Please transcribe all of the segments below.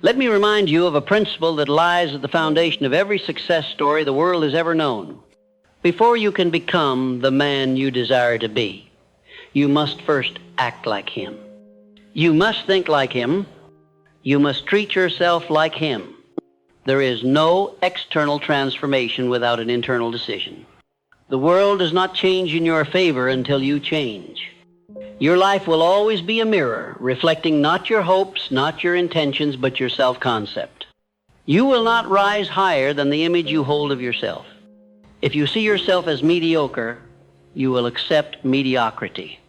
Let me remind you of a principle that lies at the foundation of every success story the world has ever known. Before you can become the man you desire to be, you must first act like him. You must think like him. You must treat yourself like him. There is no external transformation without an internal decision. The world does not change in your favor until you change. Your life will always be a mirror, reflecting not your hopes, not your intentions, but your self-concept. You will not rise higher than the image you hold of yourself. If you see yourself as mediocre, you will accept mediocrity.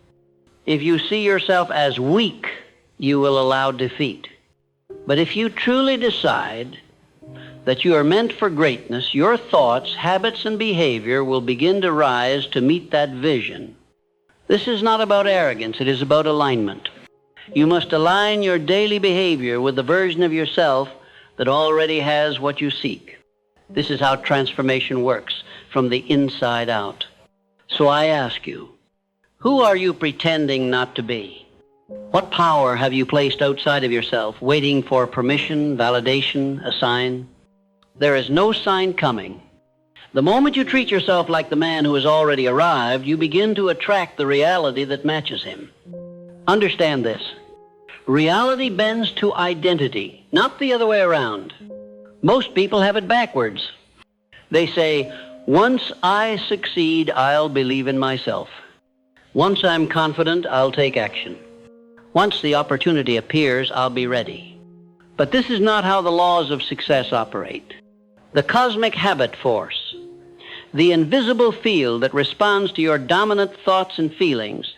If you see yourself as weak, you will allow defeat. But if you truly decide that you are meant for greatness, your thoughts, habits, and behavior will begin to rise to meet that vision. This is not about arrogance, it is about alignment. You must align your daily behavior with the version of yourself that already has what you seek. This is how transformation works, from the inside out. So I ask you, who are you pretending not to be? What power have you placed outside of yourself, waiting for permission, validation, a sign? There is no sign coming. The moment you treat yourself like the man who has already arrived, you begin to attract the reality that matches him. Understand this. Reality bends to identity, not the other way around. Most people have it backwards. They say, once I succeed, I'll believe in myself. Once I'm confident, I'll take action. Once the opportunity appears, I'll be ready. But this is not how the laws of success operate. The cosmic habit force, the invisible field that responds to your dominant thoughts and feelings,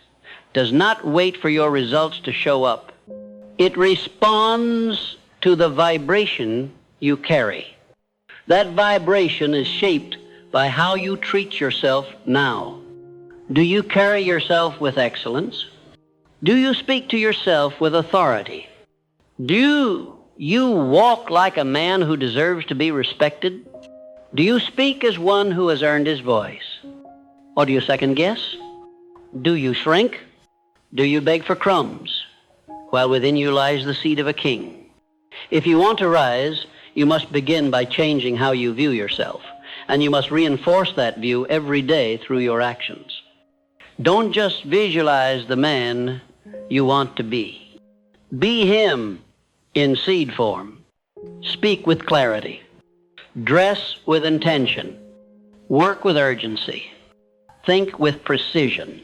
does not wait for your results to show up. It responds to the vibration you carry. That vibration is shaped by how you treat yourself now. Do you carry yourself with excellence? Do you speak to yourself with authority? Do you walk like a man who deserves to be respected? Do you speak as one who has earned his voice? Or do you second guess? Do you shrink? Do you beg for crumbs, while within you lies the seed of a king? If you want to rise, you must begin by changing how you view yourself, and you must reinforce that view every day through your actions. Don't just visualize the man you want to be. Be him in seed form. Speak with clarity. Dress with intention. Work with urgency. Think with precision.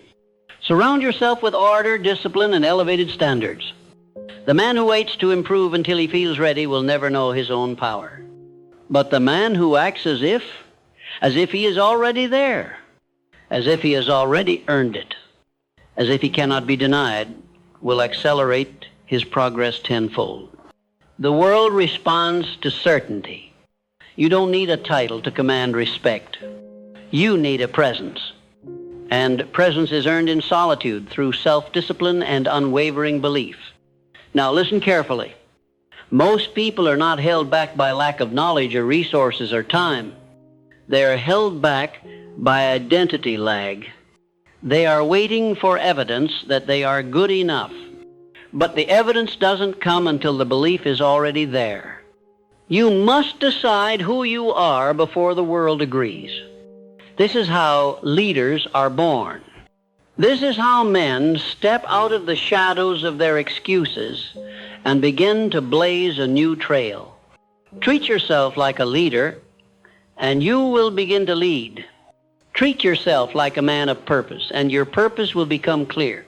Surround yourself with order, discipline, and elevated standards. The man who waits to improve until he feels ready will never know his own power. But the man who acts as if he is already there, as if he has already earned it, as if he cannot be denied, will accelerate his progress tenfold. The world responds to certainty. You don't need a title to command respect. You need a presence. And presence is earned in solitude through self-discipline and unwavering belief. Now listen carefully. Most people are not held back by lack of knowledge or resources or time. They are held back by identity lag. They are waiting for evidence that they are good enough. But the evidence doesn't come until the belief is already there. You must decide who you are before the world agrees. This is how leaders are born. This is how men step out of the shadows of their excuses and begin to blaze a new trail. Treat yourself like a leader, and you will begin to lead. Treat yourself like a man of purpose, and your purpose will become clear.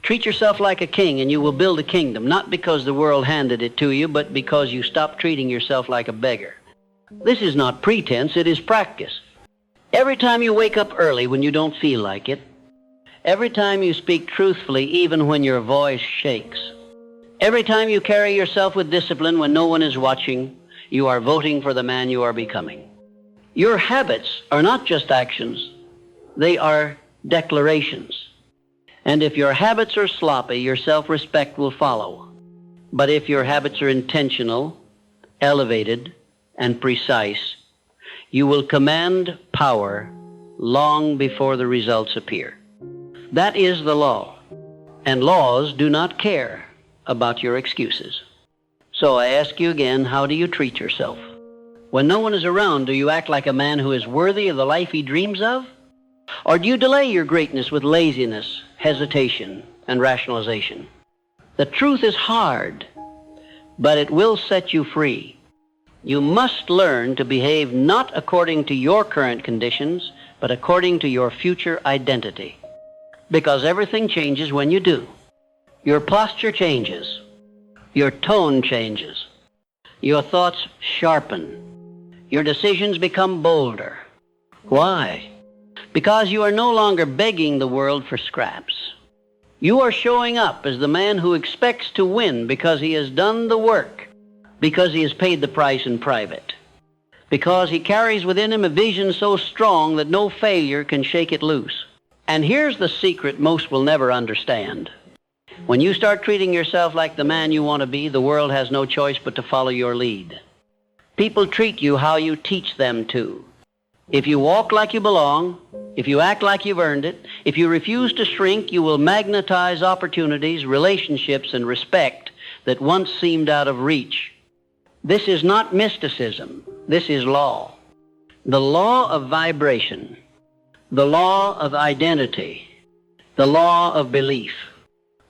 Treat yourself like a king, and you will build a kingdom, not because the world handed it to you, but because you stopped treating yourself like a beggar. This is not pretense, it is practice. Every time you wake up early when you don't feel like it, every time you speak truthfully even when your voice shakes, every time you carry yourself with discipline when no one is watching, you are voting for the man you are becoming. Your habits are not just actions, they are declarations. And if your habits are sloppy, your self-respect will follow. But if your habits are intentional, elevated, and precise, you will command power long before the results appear. That is the law. And laws do not care about your excuses. So I ask you again, how do you treat yourself? When no one is around, do you act like a man who is worthy of the life he dreams of? Or do you delay your greatness with laziness, hesitation, and rationalization? The truth is hard, but it will set you free. You must learn to behave not according to your current conditions, but according to your future identity. Because everything changes when you do. Your posture changes. Your tone changes. Your thoughts sharpen. Your decisions become bolder. Why? Because you are no longer begging the world for scraps. You are showing up as the man who expects to win because he has done the work, because he has paid the price in private, because he carries within him a vision so strong that no failure can shake it loose. And here's the secret most will never understand. When you start treating yourself like the man you want to be, the world has no choice but to follow your lead. People treat you how you teach them to. If you walk like you belong, if you act like you've earned it, if you refuse to shrink, you will magnetize opportunities, relationships, and respect that once seemed out of reach. This is not mysticism. This is law. The law of vibration, the law of identity, the law of belief.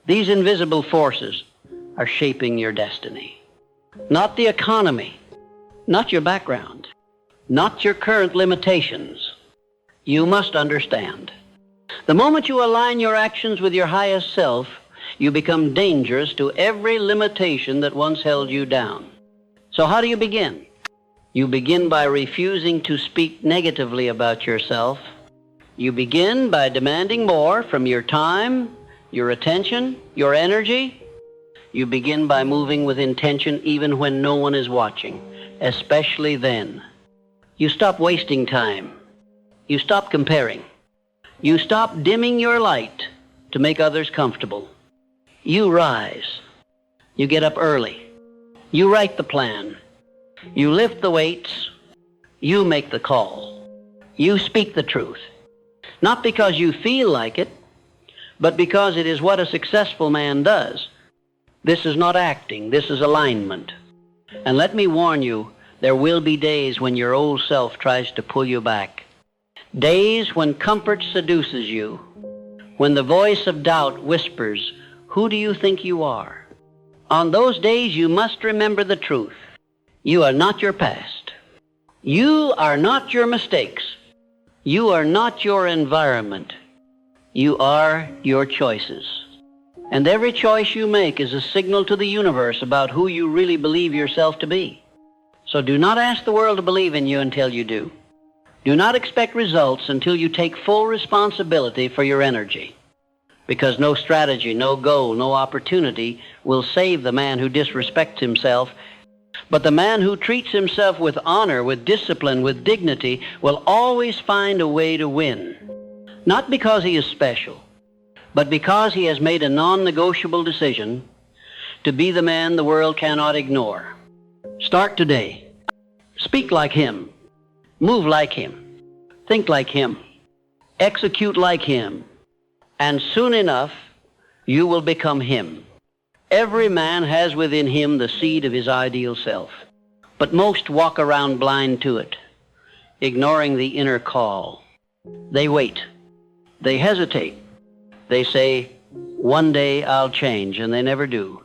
These invisible forces are shaping your destiny. Not the economy, not your background, not your current limitations. You must understand. The moment you align your actions with your highest self, you become dangerous to every limitation that once held you down. So how do you begin? You begin by refusing to speak negatively about yourself. You begin by demanding more from your time, your attention, your energy. You begin by moving with intention even when no one is watching, especially then. You stop wasting time. You stop comparing. You stop dimming your light to make others comfortable. You rise. You get up early. You write the plan. You lift the weights. You make the call. You speak the truth. Not because you feel like it, but because it is what a successful man does. This is not acting. This is alignment. And let me warn you, there will be days when your old self tries to pull you back. Days when comfort seduces you. When the voice of doubt whispers, "Who do you think you are?" On those days, you must remember the truth. You are not your past. You are not your mistakes. You are not your environment. You are your choices. And every choice you make is a signal to the universe about who you really believe yourself to be. So do not ask the world to believe in you until you do. Do not expect results until you take full responsibility for your energy. Because no strategy, no goal, no opportunity will save the man who disrespects himself. But the man who treats himself with honor, with discipline, with dignity, will always find a way to win. Not because he is special, but because he has made a non-negotiable decision to be the man the world cannot ignore. Start today. Speak like him. Move like him. Think like him. Execute like him. And soon enough, you will become him. Every man has within him the seed of his ideal self, but most walk around blind to it, ignoring the inner call. They wait. They hesitate. They say, "One day I'll change," and they never do.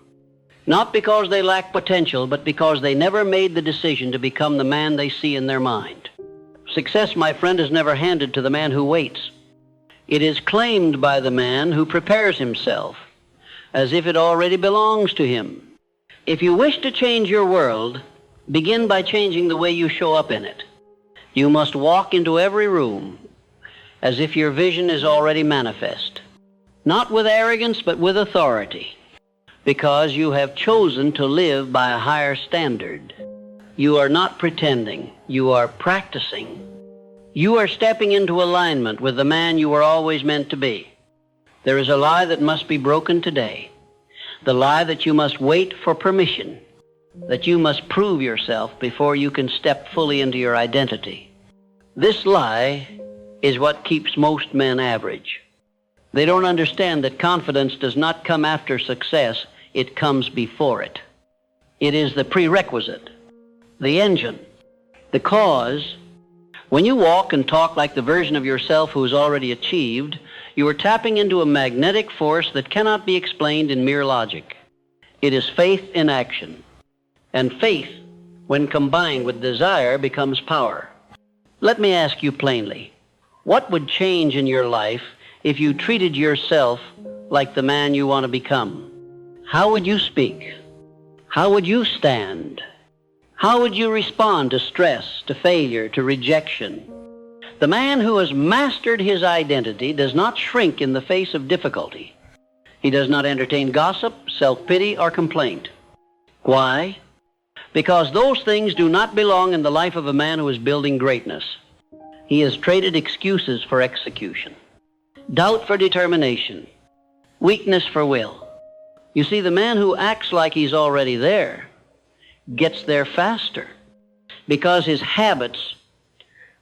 Not because they lack potential, but because they never made the decision to become the man they see in their mind. Success, my friend, is never handed to the man who waits. It is claimed by the man who prepares himself, as if it already belongs to him. If you wish to change your world, begin by changing the way you show up in it. You must walk into every room as if your vision is already manifest, not with arrogance, but with authority, because you have chosen to live by a higher standard. You are not pretending. You are practicing. You are stepping into alignment with the man you were always meant to be. There is a lie that must be broken today. The lie that you must wait for permission, that you must prove yourself before you can step fully into your identity. This lie is what keeps most men average. They don't understand that confidence does not come after success, it comes before it. It is the prerequisite, the engine, the cause. When you walk and talk like the version of yourself who has already achieved, you are tapping into a magnetic force that cannot be explained in mere logic. It is faith in action. And faith, when combined with desire, becomes power. Let me ask you plainly, what would change in your life if you treated yourself like the man you want to become? How would you speak? How would you stand? How would you respond to stress, to failure, to rejection? The man who has mastered his identity does not shrink in the face of difficulty. He does not entertain gossip, self-pity, or complaint. Why? Because those things do not belong in the life of a man who is building greatness. He has traded excuses for execution, doubt for determination, weakness for will. You see, the man who acts like he's already there gets there faster because his habits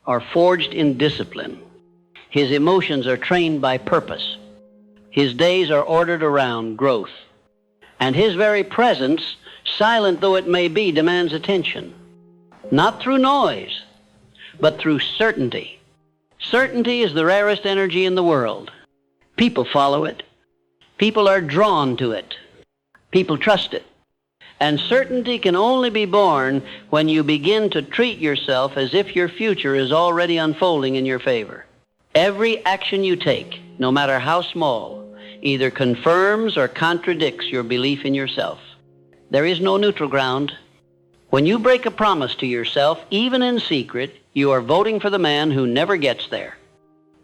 are forged in discipline. His emotions are trained by purpose. His days are ordered around growth. And his very presence, silent though it may be, demands attention. Not through noise, but through certainty. Certainty is the rarest energy in the world. People follow it. People are drawn to it. People trust it. And certainty can only be born when you begin to treat yourself as if your future is already unfolding in your favor. Every action you take, no matter how small, either confirms or contradicts your belief in yourself. There is no neutral ground. When you break a promise to yourself, even in secret, you are voting for the man who never gets there.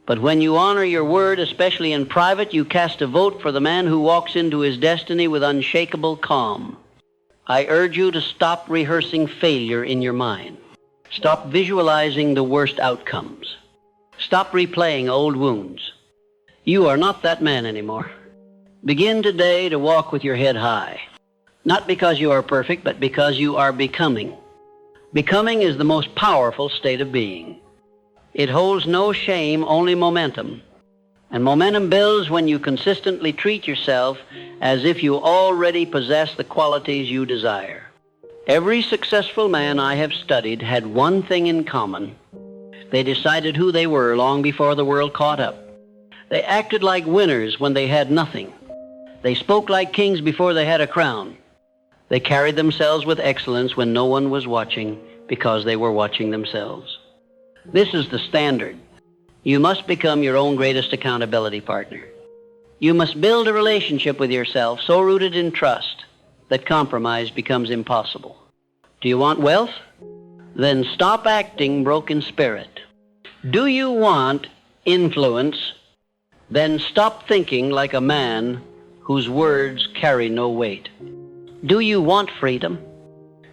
But when you honor your word, especially in private, you cast a vote for the man who walks into his destiny with unshakable calm. I urge you to stop rehearsing failure in your mind. Stop visualizing the worst outcomes. Stop replaying old wounds. You are not that man anymore. Begin today to walk with your head high. Not because you are perfect, but because you are becoming. Becoming is the most powerful state of being. It holds no shame, only momentum. And momentum builds when you consistently treat yourself as if you already possess the qualities you desire. Every successful man I have studied had one thing in common. They decided who they were long before the world caught up. They acted like winners when they had nothing. They spoke like kings before they had a crown. They carried themselves with excellence when no one was watching because they were watching themselves. This is the standard. You must become your own greatest accountability partner. You must build a relationship with yourself so rooted in trust that compromise becomes impossible. Do you want wealth? Then stop acting broken spirit. Do you want influence? Then stop thinking like a man whose words carry no weight. Do you want freedom?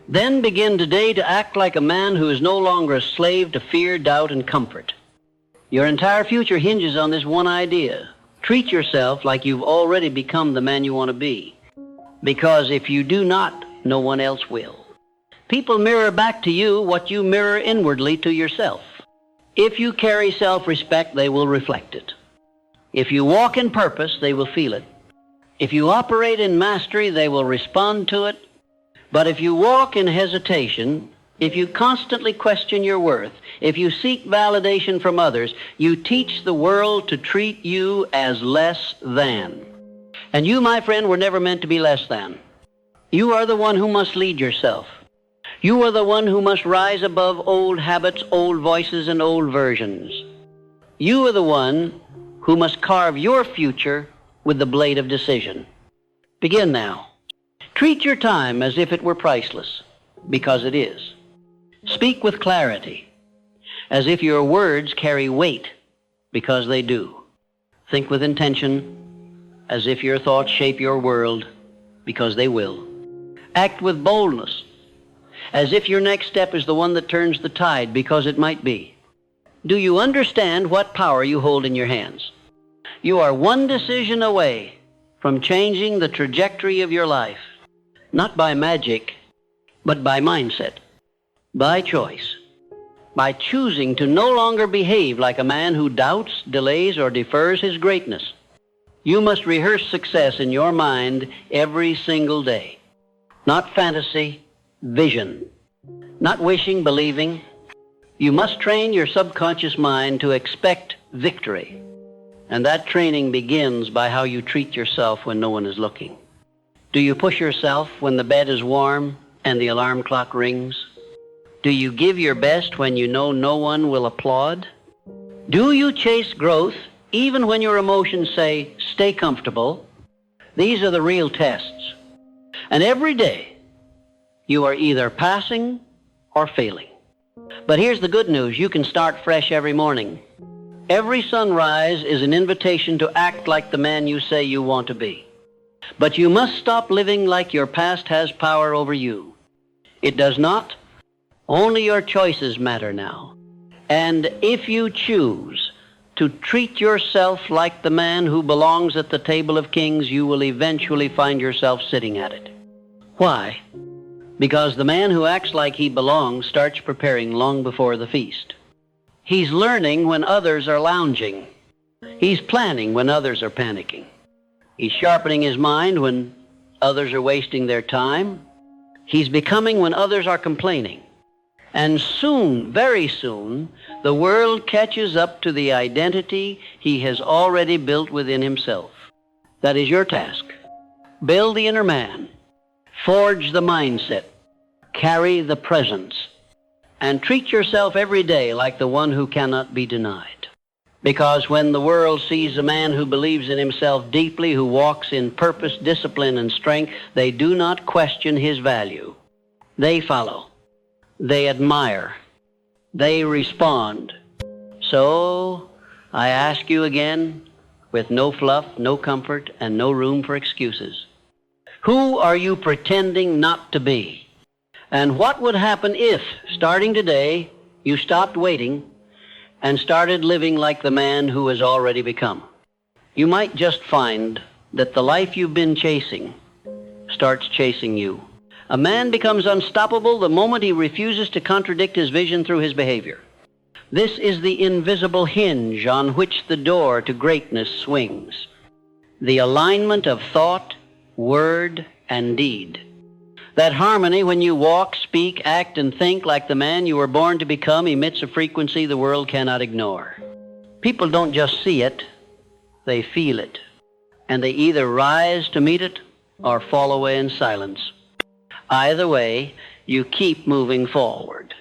Then begin today to act like a man who is no longer a slave to fear, doubt, and comfort. Your entire future hinges on this one idea. Treat yourself like you've already become the man you want to be. Because if you do not, no one else will. People mirror back to you what you mirror inwardly to yourself. If you carry self-respect, they will reflect it. If you walk in purpose, they will feel it. If you operate in mastery, they will respond to it. But if you walk in hesitation, if you constantly question your worth, if you seek validation from others, you teach the world to treat you as less than. And you, my friend, were never meant to be less than. You are the one who must lead yourself. You are the one who must rise above old habits, old voices, and old versions. You are the one who must carve your future with the blade of decision. Begin now. Treat your time as if it were priceless, because it is. Speak with clarity, as if your words carry weight, because they do. Think with intention, as if your thoughts shape your world, because they will. Act with boldness, as if your next step is the one that turns the tide, because it might be. Do you understand what power you hold in your hands? You are one decision away from changing the trajectory of your life, not by magic, but by mindset. By choice, by choosing to no longer behave like a man who doubts, delays, or defers his greatness. You must rehearse success in your mind every single day. Not fantasy, vision. Not wishing, believing. You must train your subconscious mind to expect victory. And that training begins by how you treat yourself when no one is looking. Do you push yourself when the bed is warm and the alarm clock rings? Do you give your best when you know no one will applaud? Do you chase growth even when your emotions say, stay comfortable? These are the real tests. And every day, you are either passing or failing. But here's the good news. You can start fresh every morning. Every sunrise is an invitation to act like the man you say you want to be. But you must stop living like your past has power over you. It does not. Only your choices matter now. And if you choose to treat yourself like the man who belongs at the table of kings, you will eventually find yourself sitting at it. Why? Because the man who acts like he belongs starts preparing long before the feast. He's learning when others are lounging. He's planning when others are panicking. He's sharpening his mind when others are wasting their time. He's becoming when others are complaining. And soon, very soon, the world catches up to the identity he has already built within himself. That is your task. Build the inner man. Forge the mindset. Carry the presence. And treat yourself every day like the one who cannot be denied. Because when the world sees a man who believes in himself deeply, who walks in purpose, discipline, and strength, they do not question his value. They follow. They admire. They respond. So, I ask you again, with no fluff, no comfort, and no room for excuses, who are you pretending not to be? And what would happen if, starting today, you stopped waiting and started living like the man who has already become? You might just find that the life you've been chasing starts chasing you. A man becomes unstoppable the moment he refuses to contradict his vision through his behavior. This is the invisible hinge on which the door to greatness swings. The alignment of thought, word, and deed. That harmony when you walk, speak, act, and think like the man you were born to become emits a frequency the world cannot ignore. People don't just see it, they feel it. And they either rise to meet it or fall away in silence. Either way, you keep moving forward.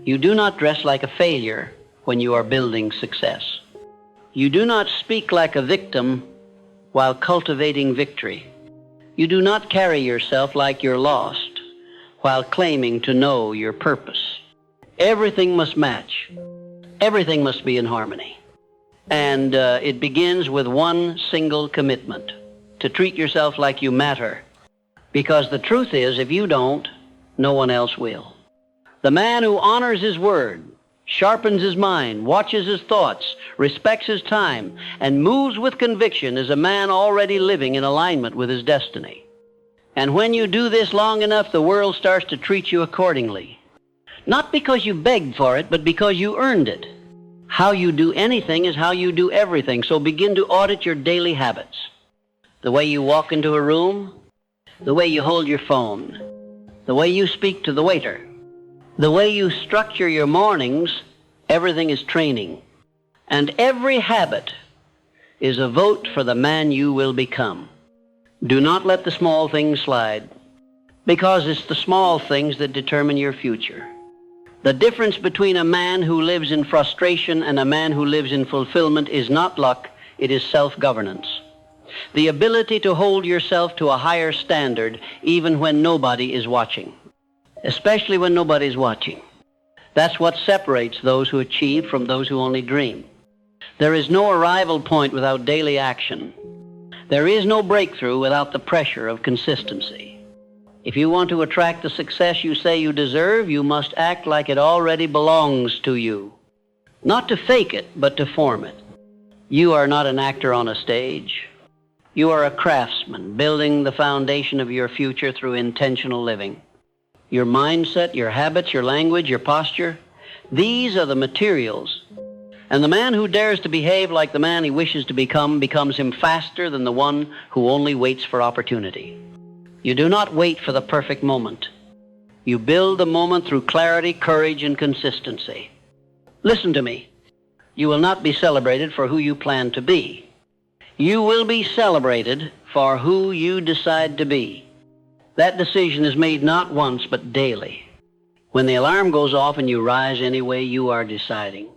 You do not dress like a failure when you are building success. You do not speak like a victim while cultivating victory. You do not carry yourself like you're lost while claiming to know your purpose. Everything must match. Everything must be in harmony. And it begins with one single commitment, to treat yourself like you matter. Because the truth is, if you don't, no one else will. The man who honors his word, sharpens his mind, watches his thoughts, respects his time, and moves with conviction is a man already living in alignment with his destiny. And when you do this long enough, the world starts to treat you accordingly. Not because you begged for it, but because you earned it. How you do anything is how you do everything, so begin to audit your daily habits. The way you walk into a room, the way you hold your phone, the way you speak to the waiter, the way you structure your mornings, everything is training. And every habit is a vote for the man you will become. Do not let the small things slide, because it's the small things that determine your future. The difference between a man who lives in frustration and a man who lives in fulfillment is not luck, it is self-governance. The ability to hold yourself to a higher standard even when nobody is watching. Especially when nobody's watching. That's what separates those who achieve from those who only dream. There is no arrival point without daily action. There is no breakthrough without the pressure of consistency. If you want to attract the success you say you deserve, you must act like it already belongs to you. Not to fake it, but to form it. You are not an actor on a stage. You are a craftsman building the foundation of your future through intentional living. Your mindset, your habits, your language, your posture, these are the materials. And the man who dares to behave like the man he wishes to become becomes him faster than the one who only waits for opportunity. You do not wait for the perfect moment. You build the moment through clarity, courage, and consistency. Listen to me. You will not be celebrated for who you plan to be. You will be celebrated for who you decide to be. That decision is made not once, but daily. When the alarm goes off and you rise anyway, you are deciding.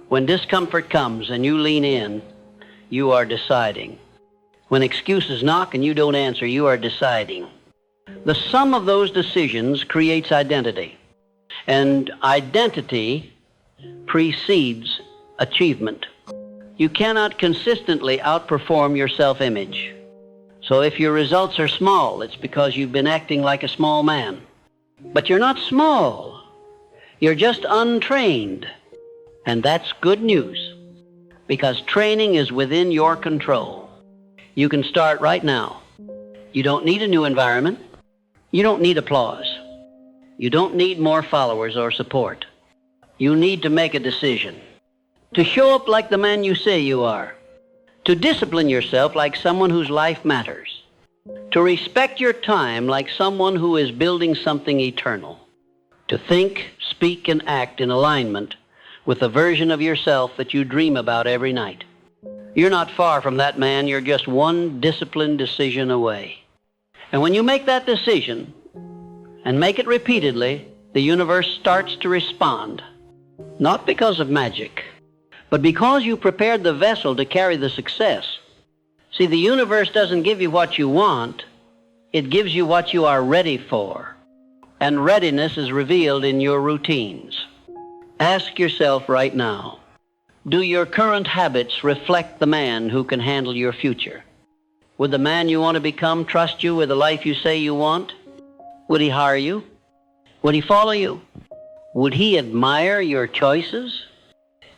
When discomfort comes and you lean in, you are deciding. When excuses knock and you don't answer, you are deciding. The sum of those decisions creates identity, and identity precedes achievement. You cannot consistently outperform your self-image. So if your results are small, it's because you've been acting like a small man. But you're not small. You're just untrained. And that's good news, because training is within your control. You can start right now. You don't need a new environment. You don't need applause. You don't need more followers or support. You need to make a decision. To show up like the man you say you are. To discipline yourself like someone whose life matters. To respect your time like someone who is building something eternal. To think, speak, and act in alignment with the version of yourself that you dream about every night. You're not far from that man. You're just one disciplined decision away. And when you make that decision and make it repeatedly, the universe starts to respond. Not because of magic, but because you prepared the vessel to carry the success. See, the universe doesn't give you what you want. It gives you what you are ready for. And readiness is revealed in your routines. Ask yourself right now, do your current habits reflect the man who can handle your future? Would the man you want to become trust you with the life you say you want? Would he hire you? Would he follow you? Would he admire your choices?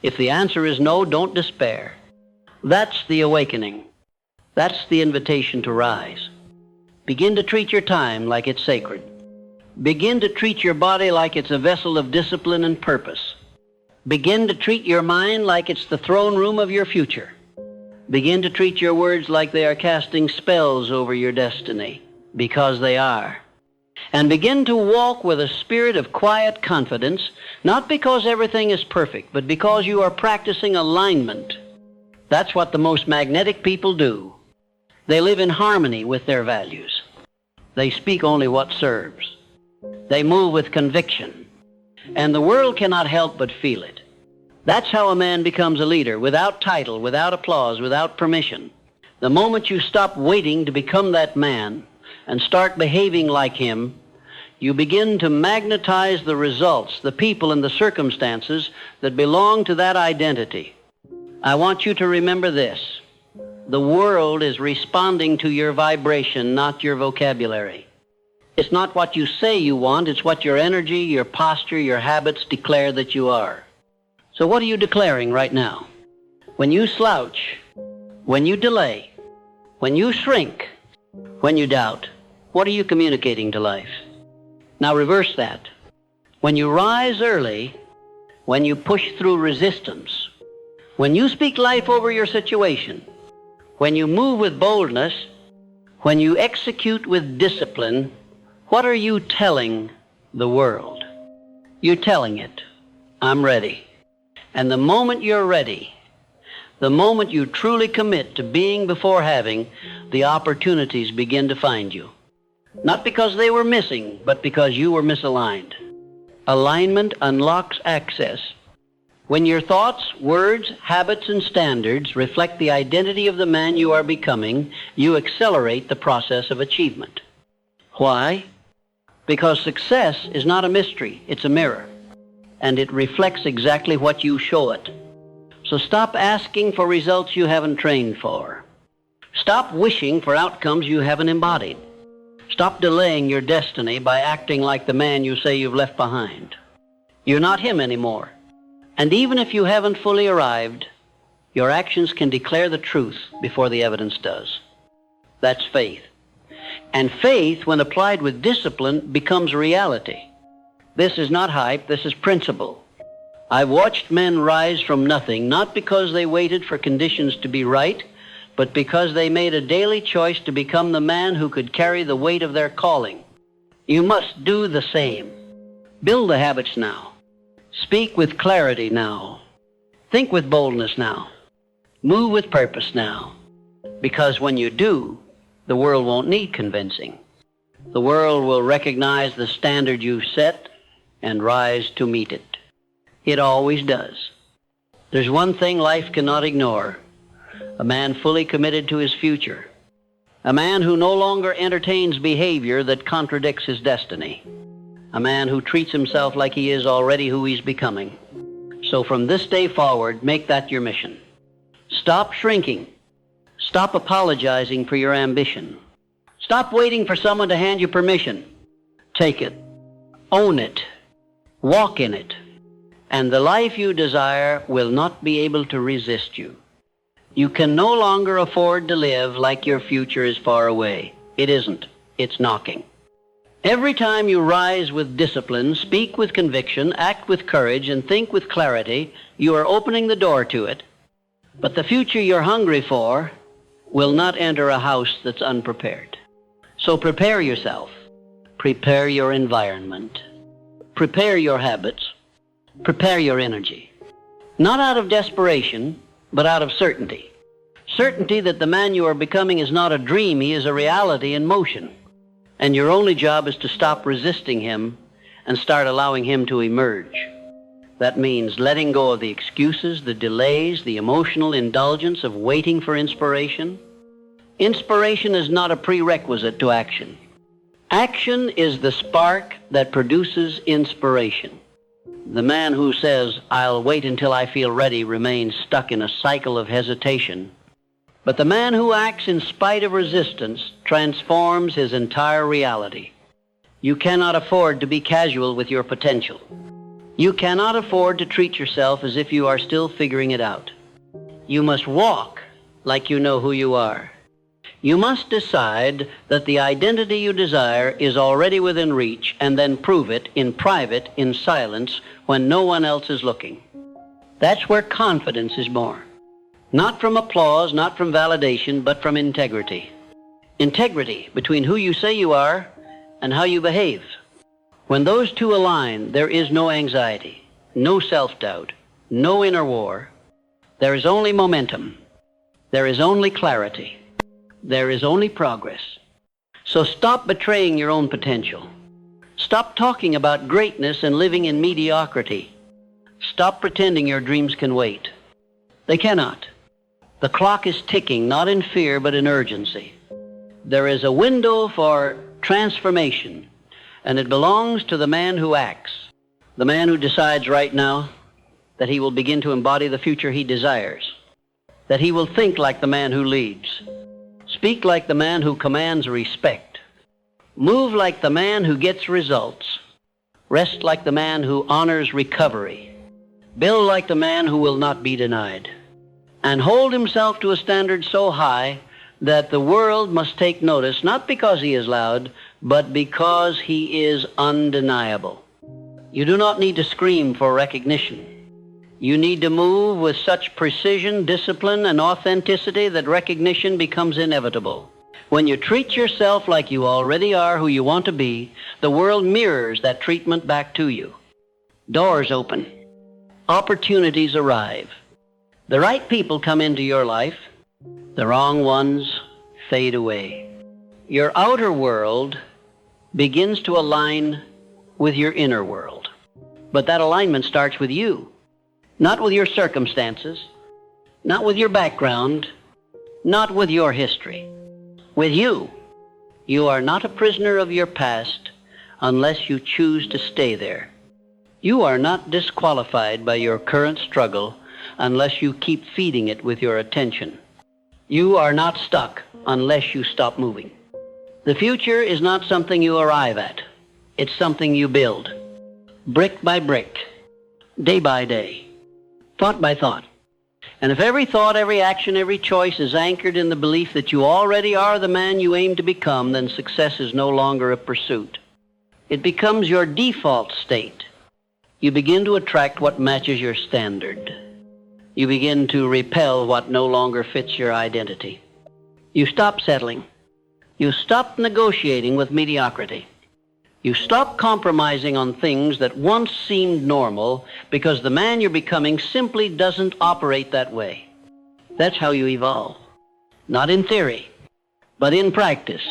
If the answer is no, don't despair. That's the awakening. That's the invitation to rise. Begin to treat your time like it's sacred. Begin to treat your body like it's a vessel of discipline and purpose. Begin to treat your mind like it's the throne room of your future. Begin to treat your words like they are casting spells over your destiny, because they are. And begin to walk with a spirit of quiet confidence, not because everything is perfect, but because you are practicing alignment. That's what the most magnetic people do. They live in harmony with their values. They speak only what serves. They move with conviction. And the world cannot help but feel it. That's how a man becomes a leader, without title, without applause, without permission. The moment you stop waiting to become that man and start behaving like him, you begin to magnetize the results, the people and the circumstances that belong to that identity. I want you to remember this. The world is responding to your vibration, not your vocabulary. It's not what you say you want, it's what your energy, your posture, your habits declare that you are. So what are you declaring right now? When you slouch, when you delay, when you shrink, when you doubt, what are you communicating to life? Now reverse that. When you rise early, when you push through resistance, when you speak life over your situation, when you move with boldness, when you execute with discipline, what are you telling the world? You're telling it, I'm ready. And the moment you're ready, the moment you truly commit to being before having, the opportunities begin to find you. Not because they were missing, but because you were misaligned. Alignment unlocks access. When your thoughts, words, habits, and standards reflect the identity of the man you are becoming, you accelerate the process of achievement. Why? Because success is not a mystery, it's a mirror. And it reflects exactly what you show it. So stop asking for results you haven't trained for. Stop wishing for outcomes you haven't embodied. Stop delaying your destiny by acting like the man you say you've left behind. You're not him anymore. And even if you haven't fully arrived, your actions can declare the truth before the evidence does. That's faith. And faith, when applied with discipline, becomes reality. This is not hype, this is principle. I've watched men rise from nothing, not because they waited for conditions to be right, but because they made a daily choice to become the man who could carry the weight of their calling. You must do the same. Build the habits now. Speak with clarity now. Think with boldness now. Move with purpose now. Because when you do, the world won't need convincing. The world will recognize the standard you've set and rise to meet it. It always does. There's one thing life cannot ignore: a man fully committed to his future. A man who no longer entertains behavior that contradicts his destiny. A man who treats himself like he is already who he's becoming. So from this day forward, make that your mission. Stop shrinking. Stop apologizing for your ambition. Stop waiting for someone to hand you permission. Take it. Own it. Walk in it. And the life you desire will not be able to resist you. You can no longer afford to live like your future is far away. It isn't. It's knocking. Every time you rise with discipline, speak with conviction, act with courage, and think with clarity, you are opening the door to it. But the future you're hungry for will not enter a house that's unprepared. So prepare yourself. Prepare your environment. Prepare your habits. Prepare your energy. Not out of desperation, but out of certainty. Certainty that the man you are becoming is not a dream, he is a reality in motion. And your only job is to stop resisting him and start allowing him to emerge. That means letting go of the excuses, the delays, the emotional indulgence of waiting for inspiration. Inspiration is not a prerequisite to action. Action is the spark that produces inspiration. The man who says, "I'll wait until I feel ready," remains stuck in a cycle of hesitation. But the man who acts in spite of resistance transforms his entire reality. You cannot afford to be casual with your potential. You cannot afford to treat yourself as if you are still figuring it out. You must walk like you know who you are. You must decide that the identity you desire is already within reach, and then prove it in private, in silence, when no one else is looking. That's where confidence is born. Not from applause, not from validation, but from integrity. Integrity between who you say you are and how you behave. When those two align, there is no anxiety, no self-doubt, no inner war. There is only momentum. There is only clarity. There is only progress. So stop betraying your own potential. Stop talking about greatness and living in mediocrity. Stop pretending your dreams can wait. They cannot. The clock is ticking, not in fear, but in urgency. There is a window for transformation, and it belongs to the man who acts, the man who decides right now that he will begin to embody the future he desires, that he will think like the man who leads, speak like the man who commands respect, move like the man who gets results, rest like the man who honors recovery, build like the man who will not be denied, and hold himself to a standard so high that the world must take notice, not because he is loud, but because he is undeniable. You do not need to scream for recognition. You need to move with such precision, discipline, and authenticity that recognition becomes inevitable. When you treat yourself like you already are who you want to be, the world mirrors that treatment back to you. Doors open. Opportunities arrive. The right people come into your life. The wrong ones fade away. Your outer world begins to align with your inner world. But that alignment starts with you. Not with your circumstances, not with your background, not with your history. With you. You are not a prisoner of your past unless you choose to stay there. You are not disqualified by your current struggle unless you keep feeding it with your attention. You are not stuck unless you stop moving. The future is not something you arrive at. It's something you build, brick by brick, day by day, thought by thought. And if every thought, every action, every choice is anchored in the belief that you already are the man you aim to become, then success is no longer a pursuit. It becomes your default state. You begin to attract what matches your standard. You begin to repel what no longer fits your identity. You stop settling. You stop negotiating with mediocrity. You stop compromising on things that once seemed normal because the man you're becoming simply doesn't operate that way. That's how you evolve. Not in theory, but in practice.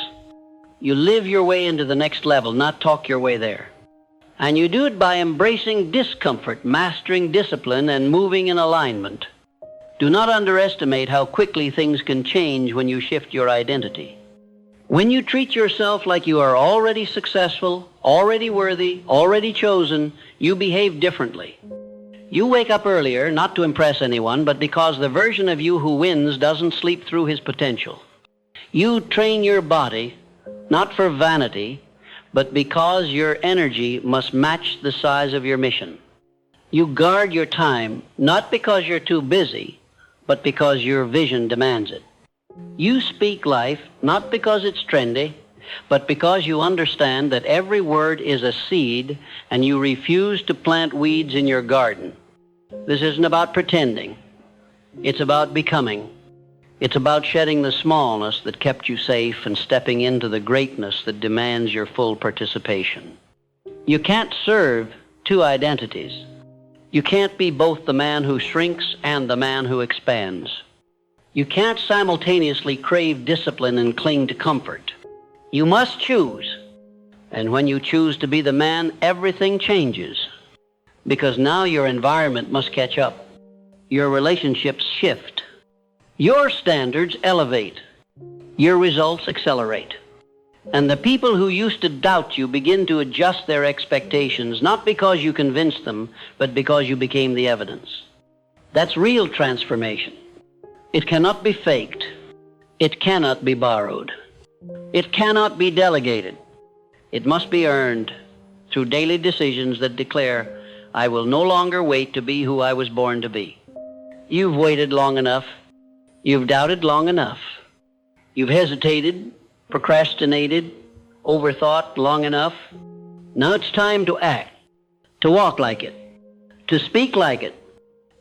You live your way into the next level, not talk your way there. And you do it by embracing discomfort, mastering discipline, and moving in alignment. Do not underestimate how quickly things can change when you shift your identity. When you treat yourself like you are already successful, already worthy, already chosen, you behave differently. You wake up earlier, not to impress anyone, but because the version of you who wins doesn't sleep through his potential. You train your body, not for vanity, but because your energy must match the size of your mission. You guard your time, not because you're too busy, but because your vision demands it. You speak life, not because it's trendy, but because you understand that every word is a seed and you refuse to plant weeds in your garden. This isn't about pretending. It's about becoming. It's about shedding the smallness that kept you safe and stepping into the greatness that demands your full participation. You can't serve two identities. You can't be both the man who shrinks and the man who expands. You can't simultaneously crave discipline and cling to comfort. You must choose. And when you choose to be the man, everything changes. Because now your environment must catch up. Your relationships shift. Your standards elevate. Your results accelerate. And the people who used to doubt you begin to adjust their expectations, not because you convinced them, but because you became the evidence. That's real transformation. It cannot be faked. It cannot be borrowed. It cannot be delegated. It must be earned through daily decisions that declare, I will no longer wait to be who I was born to be. You've waited long enough. You've doubted long enough. You've hesitated, procrastinated, overthought long enough. Now it's time to act, to walk like it, to speak like it,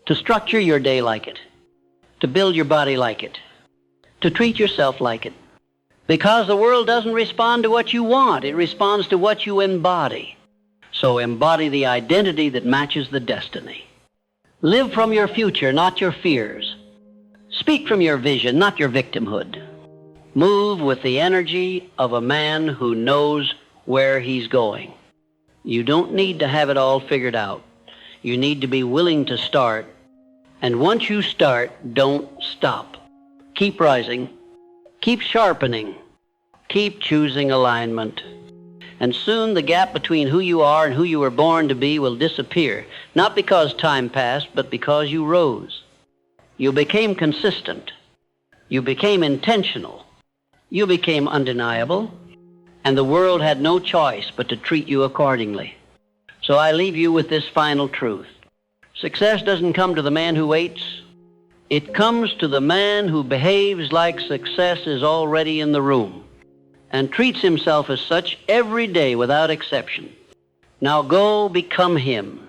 to structure your day like it, to build your body like it, to treat yourself like it. Because the world doesn't respond to what you want, it responds to what you embody. So embody the identity that matches the destiny. Live from your future, not your fears. Speak from your vision, not your victimhood. Move with the energy of a man who knows where he's going. You don't need to have it all figured out. You need to be willing to start. And once you start, don't stop. Keep rising. Keep sharpening. Keep choosing alignment. And soon the gap between who you are and who you were born to be will disappear. Not because time passed, but because you rose. You became consistent. You became intentional. You became undeniable. And the world had no choice but to treat you accordingly. So I leave you with this final truth. Success doesn't come to the man who waits. It comes to the man who behaves like success is already in the room and treats himself as such every day without exception. Now go become him.